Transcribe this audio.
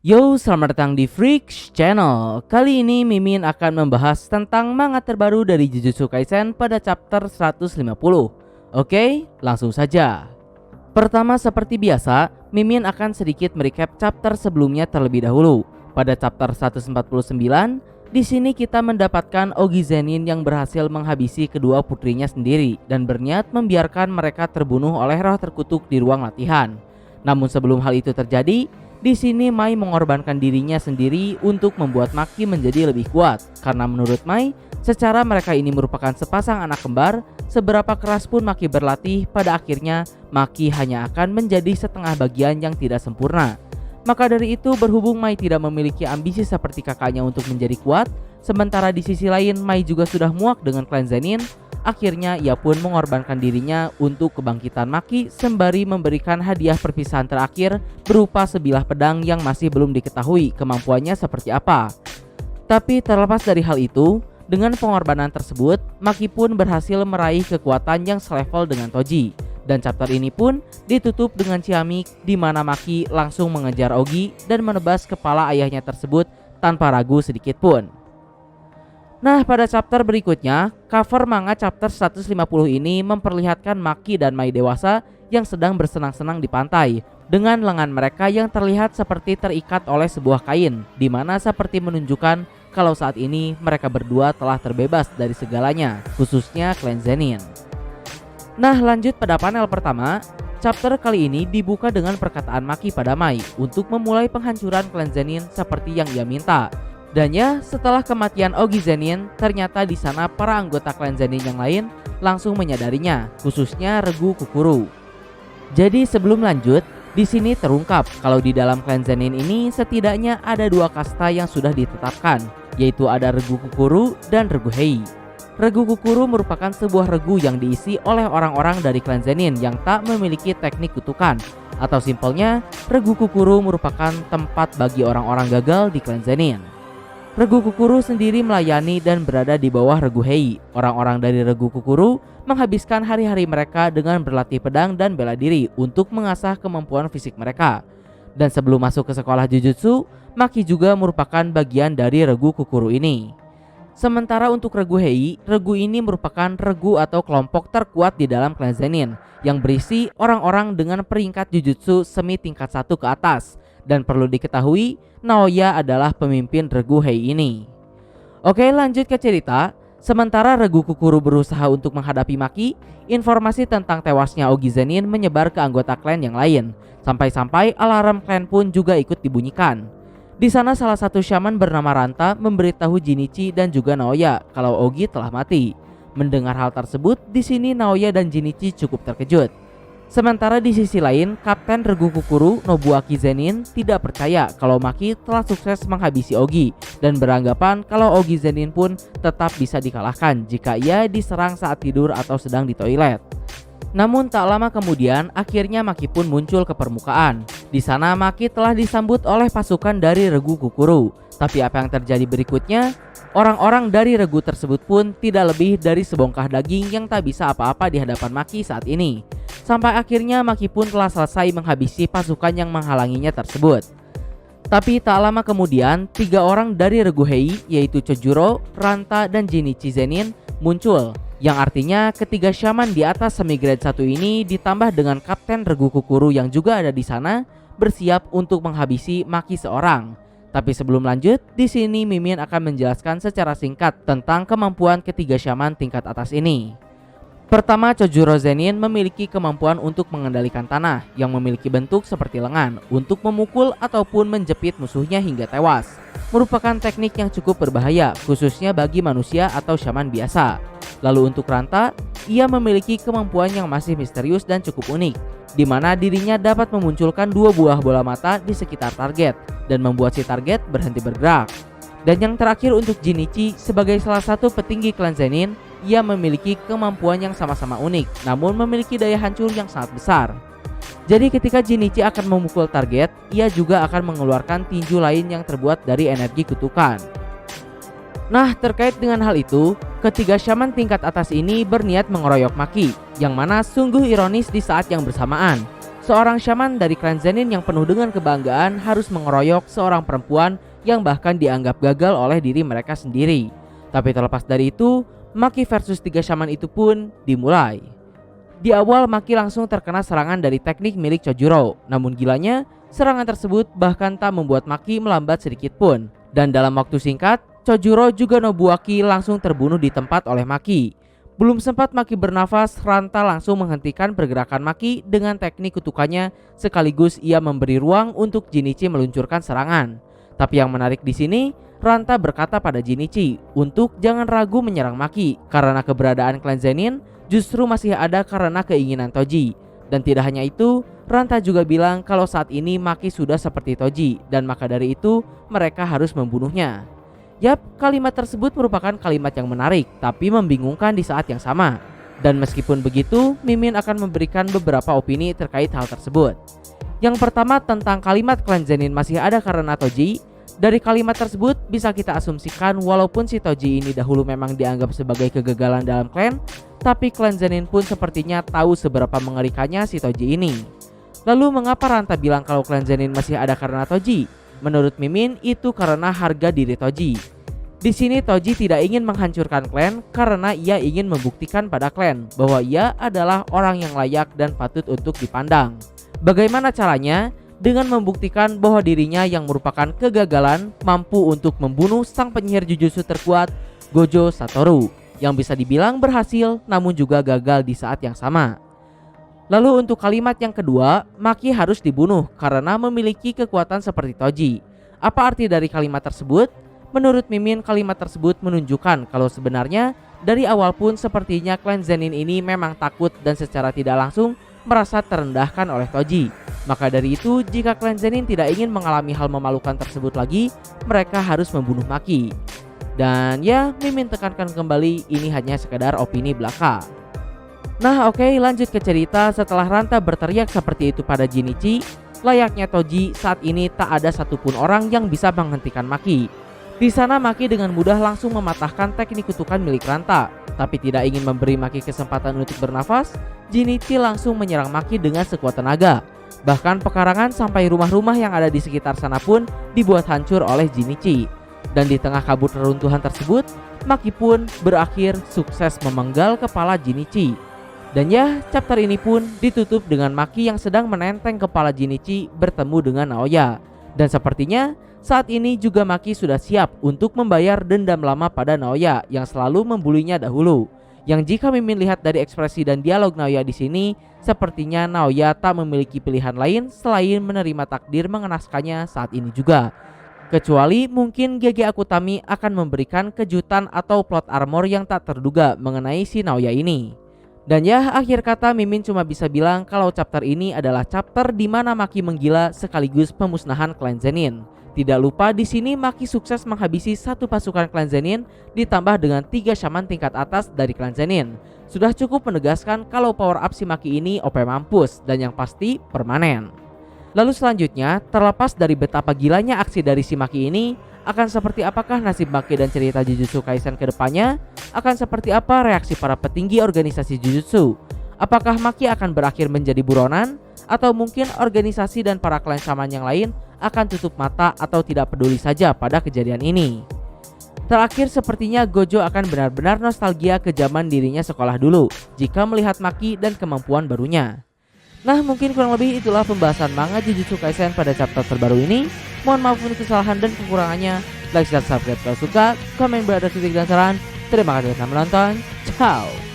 Yo, selamat datang di Freaks Channel. Kali ini Mimin akan membahas tentang manga terbaru dari Jujutsu Kaisen pada chapter 150. Oke, langsung saja. Pertama, seperti biasa, Mimin akan sedikit merecap chapter sebelumnya terlebih dahulu. Pada chapter 149, di sini kita mendapatkan Ogi Zenin yang berhasil menghabisi kedua putrinya sendiri dan berniat membiarkan mereka terbunuh oleh roh terkutuk di ruang latihan. Namun sebelum hal itu terjadi, di sini Mai mengorbankan dirinya sendiri untuk membuat Maki menjadi lebih kuat. Karena menurut Mai, secara mereka ini merupakan sepasang anak kembar, seberapa keras pun Maki berlatih, pada akhirnya Maki hanya akan menjadi setengah bagian yang tidak sempurna. Maka dari itu, berhubung Mai tidak memiliki ambisi seperti kakaknya untuk menjadi kuat, sementara di sisi lain Mai juga sudah muak dengan klan Zenin, akhirnya ia pun mengorbankan dirinya untuk kebangkitan Maki sembari memberikan hadiah perpisahan terakhir berupa sebilah pedang yang masih belum diketahui kemampuannya seperti apa. Tapi terlepas dari hal itu, dengan pengorbanan tersebut, Maki pun berhasil meraih kekuatan yang selevel dengan Toji. Dan chapter ini pun ditutup dengan ciamik di mana Maki langsung mengejar Ogi dan menebas kepala ayahnya tersebut tanpa ragu sedikit pun. Nah, pada chapter berikutnya, cover manga chapter 150 ini memperlihatkan Maki dan Mai dewasa yang sedang bersenang-senang di pantai dengan lengan mereka yang terlihat seperti terikat oleh sebuah kain, di mana seperti menunjukkan kalau saat ini mereka berdua telah terbebas dari segalanya, khususnya klan Zenin. Nah, lanjut pada panel pertama, chapter kali ini dibuka dengan perkataan Maki pada Mai untuk memulai penghancuran klan Zenin seperti yang ia minta. Dan ya, setelah kematian Ogi Zenin, ternyata di sana para anggota klan Zenin yang lain langsung menyadarinya, khususnya Regu Kukuru. Jadi sebelum lanjut, di sini terungkap kalau di dalam klan Zenin ini setidaknya ada dua kasta yang sudah ditetapkan, yaitu ada Regu Kukuru dan Regu Hei. Regu Kukuru merupakan sebuah regu yang diisi oleh orang-orang dari klan Zenin yang tak memiliki teknik kutukan, atau simpelnya, Regu Kukuru merupakan tempat bagi orang-orang gagal di klan Zenin. Regu Kukuru sendiri melayani dan berada di bawah Regu Hei. Orang-orang dari Regu Kukuru menghabiskan hari-hari mereka dengan berlatih pedang dan bela diri untuk mengasah kemampuan fisik mereka. Dan sebelum masuk ke sekolah Jujutsu, Maki juga merupakan bagian dari Regu Kukuru ini. Sementara untuk Regu Hei, regu ini merupakan regu atau kelompok terkuat di dalam klan Zenin yang berisi orang-orang dengan peringkat Jujutsu semi tingkat 1 ke atas. Dan perlu diketahui, Naoya adalah pemimpin Regu Hei ini. Oke, lanjut ke cerita. Sementara Regu Kukuru berusaha untuk menghadapi Maki, informasi tentang tewasnya Ogi Zenin menyebar ke anggota klan yang lain. Sampai-sampai alarm klan pun juga ikut dibunyikan. Di sana salah satu shaman bernama Ranta memberitahu Jinichi dan juga Naoya kalau Ogi telah mati. Mendengar hal tersebut, di sini Naoya dan Jinichi cukup terkejut. Sementara di sisi lain, Kapten Regu Kukuru Nobuaki Zenin tidak percaya kalau Maki telah sukses menghabisi Ogi dan beranggapan kalau Ogi Zenin pun tetap bisa dikalahkan jika ia diserang saat tidur atau sedang di toilet. Namun tak lama kemudian, akhirnya Maki pun muncul ke permukaan. Di sana Maki telah disambut oleh pasukan dari Regu Kukuru. Tapi apa yang terjadi berikutnya? Orang-orang dari regu tersebut pun tidak lebih dari sebongkah daging yang tak bisa apa-apa di hadapan Maki saat ini. Sampai akhirnya Maki pun telah selesai menghabisi pasukan yang menghalanginya tersebut. Tapi tak lama kemudian, 3 orang dari Regu Hei, yaitu Chojuro, Ranta, dan Jinichi Zenin muncul. Yang artinya ketiga shaman di atas semi grade 1 ini ditambah dengan Kapten Regu Kukuru yang juga ada di sana bersiap untuk menghabisi Maki seorang. Tapi sebelum lanjut, di sini Mimin akan menjelaskan secara singkat tentang kemampuan ketiga shaman tingkat atas ini. Pertama, Chojuro Zenin memiliki kemampuan untuk mengendalikan tanah yang memiliki bentuk seperti lengan untuk memukul ataupun menjepit musuhnya hingga tewas. Merupakan teknik yang cukup berbahaya, khususnya bagi manusia atau shaman biasa. Lalu untuk Ranta, ia memiliki kemampuan yang masih misterius dan cukup unik, di mana dirinya dapat memunculkan 2 buah bola mata di sekitar target dan membuat si target berhenti bergerak. Dan yang terakhir untuk Jinichi, sebagai salah satu petinggi klan Zenin, ia memiliki kemampuan yang sama-sama unik, namun memiliki daya hancur yang sangat besar. Jadi ketika Jinichi akan memukul target, ia juga akan mengeluarkan tinju lain yang terbuat dari energi kutukan. Nah, terkait dengan hal itu, ketiga shaman tingkat atas ini berniat mengeroyok Maki, yang mana sungguh ironis di saat yang bersamaan. Seorang shaman dari klan Zenin yang penuh dengan kebanggaan harus mengeroyok seorang perempuan yang bahkan dianggap gagal oleh diri mereka sendiri. Tapi terlepas dari itu, Maki versus 3 shaman itu pun dimulai. Di awal Maki langsung terkena serangan dari teknik milik Chojuro. Namun gilanya, serangan tersebut bahkan tak membuat Maki melambat sedikit pun. Dan dalam waktu singkat, Chojuro juga Nobuaki langsung terbunuh di tempat oleh Maki. Belum sempat Maki bernafas, Ranta langsung menghentikan pergerakan Maki dengan teknik kutukannya, sekaligus ia memberi ruang untuk Jinichi meluncurkan serangan. Tapi yang menarik di sini, Ranta berkata pada Jinichi untuk jangan ragu menyerang Maki karena keberadaan klan Zenin justru masih ada karena keinginan Toji. Dan tidak hanya itu, Ranta juga bilang kalau saat ini Maki sudah seperti Toji dan maka dari itu mereka harus membunuhnya. Yap, kalimat tersebut merupakan kalimat yang menarik tapi membingungkan di saat yang sama. Dan meskipun begitu, Mimin akan memberikan beberapa opini terkait hal tersebut. Yang pertama tentang kalimat klan Zenin masih ada karena Toji. Dari kalimat tersebut bisa kita asumsikan walaupun si Toji ini dahulu memang dianggap sebagai kegagalan dalam klan, tapi klan Zenin pun sepertinya tahu seberapa mengerikannya si Toji ini. Lalu mengapa Ranta bilang kalau klan Zenin masih ada karena Toji? Menurut Mimin itu karena harga diri Toji. Di sini Toji tidak ingin menghancurkan klan karena ia ingin membuktikan pada klan bahwa ia adalah orang yang layak dan patut untuk dipandang. Bagaimana caranya? Dengan membuktikan bahwa dirinya yang merupakan kegagalan mampu untuk membunuh sang penyihir Jujutsu terkuat Gojo Satoru, yang bisa dibilang berhasil namun juga gagal di saat yang sama. Lalu untuk kalimat yang kedua, Maki harus dibunuh karena memiliki kekuatan seperti Toji. Apa arti dari kalimat tersebut? Menurut Mimin, kalimat tersebut menunjukkan kalau sebenarnya dari awal pun sepertinya klan Zenin ini memang takut dan secara tidak langsung merasa terendahkan oleh Toji. Maka dari itu, jika klan Zenin tidak ingin mengalami hal memalukan tersebut lagi, mereka harus membunuh Maki. Dan ya, Mimin tekankan kembali ini hanya sekedar opini belaka. Nah oke, lanjut ke cerita. Setelah Ranta berteriak seperti itu pada Jinichi, layaknya Toji, saat ini tak ada satupun orang yang bisa menghentikan Maki. Di sana Maki dengan mudah langsung mematahkan teknik kutukan milik Ranta. Tapi tidak ingin memberi Maki kesempatan untuk bernafas, Jinichi langsung menyerang Maki dengan sekuat tenaga. Bahkan pekarangan sampai rumah-rumah yang ada di sekitar sana pun dibuat hancur oleh Jinichi. Dan di tengah kabut reruntuhan tersebut, Maki pun berakhir sukses memenggal kepala Jinichi. Dan ya, chapter ini pun ditutup dengan Maki yang sedang menenteng kepala Jinichi bertemu dengan Naoya. Dan sepertinya saat ini juga Maki sudah siap untuk membayar dendam lama pada Naoya yang selalu membulinya dahulu. Yang jika Mimin lihat dari ekspresi dan dialog Naoya di sini, sepertinya Naoya tak memiliki pilihan lain selain menerima takdir mengenaskannya saat ini juga. Kecuali mungkin GG Akutami akan memberikan kejutan atau plot armor yang tak terduga mengenai si Naoya ini. Dan ya, akhir kata Mimin cuma bisa bilang kalau chapter ini adalah chapter di mana Maki menggila sekaligus pemusnahan klan Zenin. Tidak lupa di sini Maki sukses menghabisi satu pasukan klan Zenin ditambah dengan 3 shaman tingkat atas dari klan Zenin. Sudah cukup menegaskan kalau power up si Maki ini OP mampus dan yang pasti permanen. Lalu selanjutnya, terlepas dari betapa gilanya aksi dari si Maki ini, akan seperti apakah nasib Maki dan cerita Jujutsu Kaisen ke depannya? Akan seperti apa reaksi para petinggi organisasi Jujutsu? Apakah Maki akan berakhir menjadi buronan? Atau mungkin organisasi dan para klan shaman yang lain akan tutup mata atau tidak peduli saja pada kejadian ini? Terakhir sepertinya Gojo akan benar-benar nostalgia ke zaman dirinya sekolah dulu jika melihat Maki dan kemampuan barunya. Nah mungkin kurang lebih itulah pembahasan manga Jujutsu Kaisen pada chapter terbaru ini. Mohon maaf untuk kesalahan dan kekurangannya. Like dan subscribe kalau suka, komen berada kritik dan saran. Terima kasih telah menonton. Ciao.